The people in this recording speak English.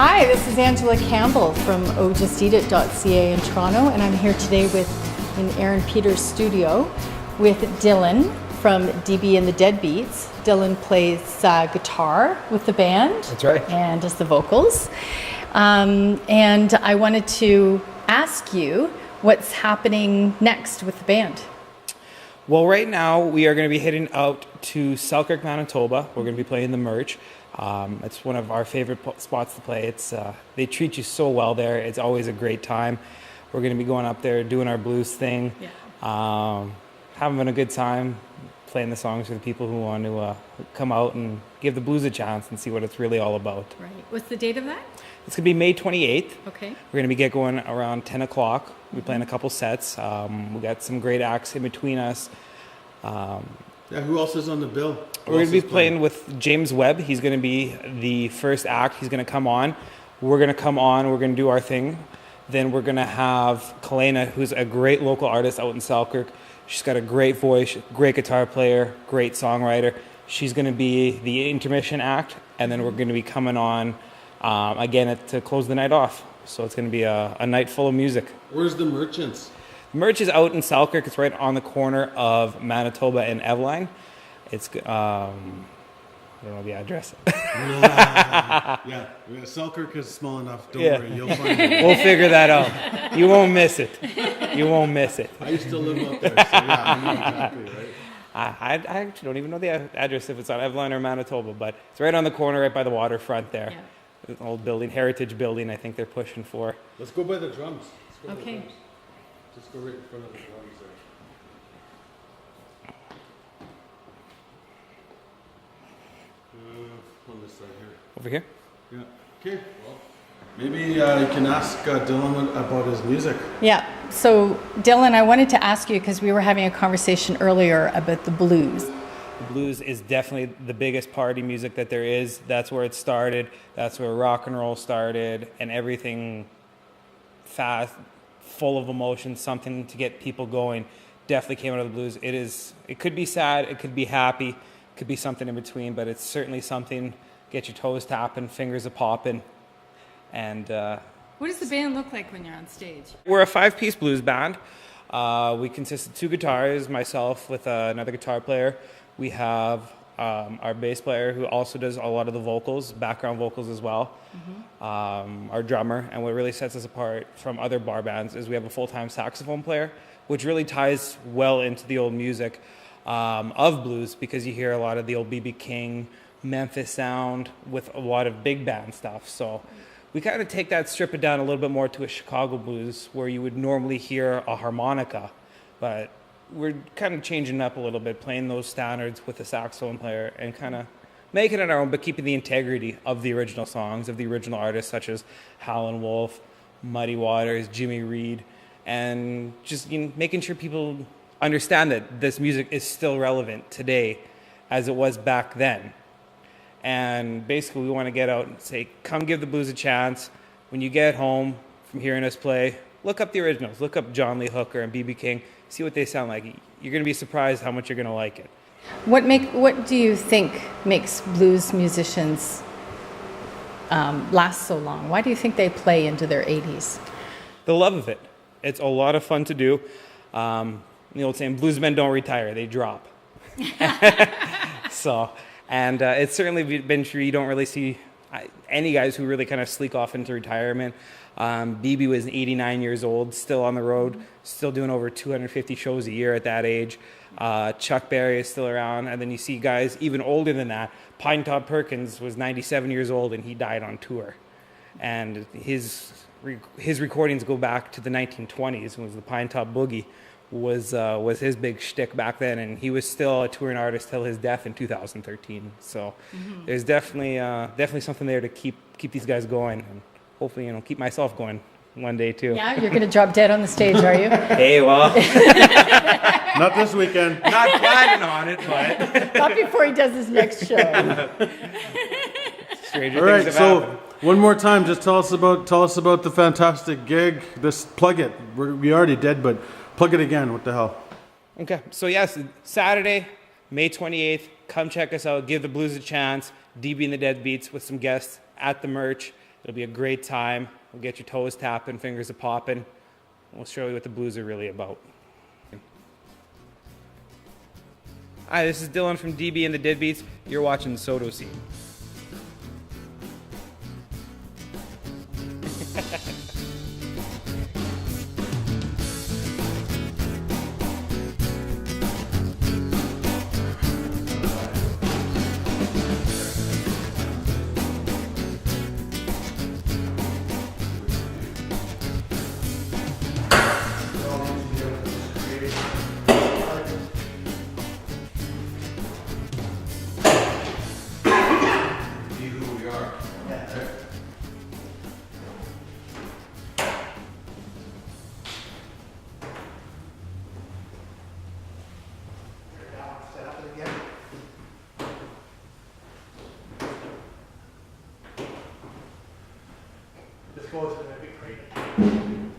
Hi, this is Angela Campbell from Ohjusteatit.ca in Toronto, and I'm here today in Aaron Peters' studio with Dylan from DB and the Deadbeats. Dylan plays guitar with the band. That's right. And does the vocals. And I wanted to ask you what's happening next with the band. Well, right now we are going to be heading out to Selkirk, Manitoba. We're going to be playing the Merch. It's one of our favorite spots to play. They treat you so well there. It's always a great time. We're going to be going up there, doing our blues thing, having a good time, playing the songs for the people who want to come out and give the blues a chance and see what it's really all about. Right. What's the date of that? It's going to be May 28th. Okay. We're going to get going around 10 o'clock. We're playing a couple sets. We got some great acts in between us. Who else is on the bill? We're going to be playing with James Webb. He's going to be the first act. He's going to come on. We're going to come on. We're going to do our thing. Then we're going to have Kalena, who's a great local artist out in Selkirk. She's got a great voice, great guitar player, great songwriter. She's going to be the intermission act, and then we're going to be coming on again to close the night off. So it's going to be a night full of music. Where's the Merchants? The Merch is out in Selkirk. It's right on the corner of Manitoba and Eveline. It's, I don't know the address. Yeah, Selkirk is small enough. Don't worry, you'll find it. We'll figure that out. You won't miss it. You won't miss it. I used to live up there, so yeah, I know exactly, right? I actually don't even know the address if it's on Eveline or Manitoba, but it's right on the corner, right by the waterfront there. Yeah. An old building, heritage building, I think they're pushing for. Let's go by the drums. Okay. Just go right in front of the drums there. On this side here. Over here? Yeah. Okay. Well, maybe you can ask Dylan about his music. Yeah. So, Dylan, I wanted to ask you, because we were having a conversation earlier about the blues. The blues is definitely the biggest party music that there is. That's where it started. That's where rock and roll started, and everything fast, full of emotion, something to get people going, definitely came out of the blues. It could be sad, it could be happy, it could be something in between, but it's certainly something, get your toes tapping, fingers a popping. And What does the band look like when you're on stage? we're a 5-piece blues band. We consist of 2 guitars, myself with another guitar player. We have our bass player who also does a lot of the vocals, background vocals as well. Our drummer, and what really sets us apart from other bar bands is we have a full-time saxophone player, which really ties well into the old music of blues, because you hear a lot of the old B.B. King, Memphis sound with a lot of big band stuff. So we kind of take that, strip it down a little bit more to a Chicago blues where you would normally hear a harmonica, but we're kind of changing up a little bit, playing those standards with the saxophone player and kind of making it our own, but keeping the integrity of the original songs, of the original artists such as Howlin' Wolf, Muddy Waters, Jimmy Reed, and just making sure people understand that this music is still relevant today as it was back then. And basically we want to get out and say, come give the blues a chance. When you get home from hearing us play, look up the originals. Look up John Lee Hooker and B.B. King. See what they sound like. You're going to be surprised how much you're going to like it. What do you think makes blues musicians last so long? Why do you think they play into their 80s? The love of it. It's a lot of fun to do. The old saying, bluesmen don't retire, they drop. It's certainly been true. You don't really see any guys who really kind of sleek off into retirement. BB was 89 years old, still on the road, still doing over 250 shows a year at that age. Chuck Berry is still around, and then you see guys even older than that. Pine Top Perkins was 97 years old, and he died on tour. And his recordings go back to the 1920s, when the Pine Top Boogie was his big shtick back then, and he was still a touring artist till his death in 2013. So there's definitely something there to keep these guys going, and hopefully keep myself going one day too. Yeah, you're going to drop dead on the stage, are you? Hey, well, not this weekend. Not planning on it, but not before he does his next show. Stranger All right, things have so happened. one more time, just tell us about the fantastic gig. Plug it. We already did, but plug it again. What the hell? Okay, so yes, Saturday, May 28th. Come check us out. Give the blues a chance. DB and the Deadbeats with some guests at the Merch. It'll be a great time. We'll get your toes tapping, fingers a popping. We'll show you what the blues are really about. Hi, this is Dylan from DB and the Deadbeats. You're watching Soto Scene. This goes in a big crate.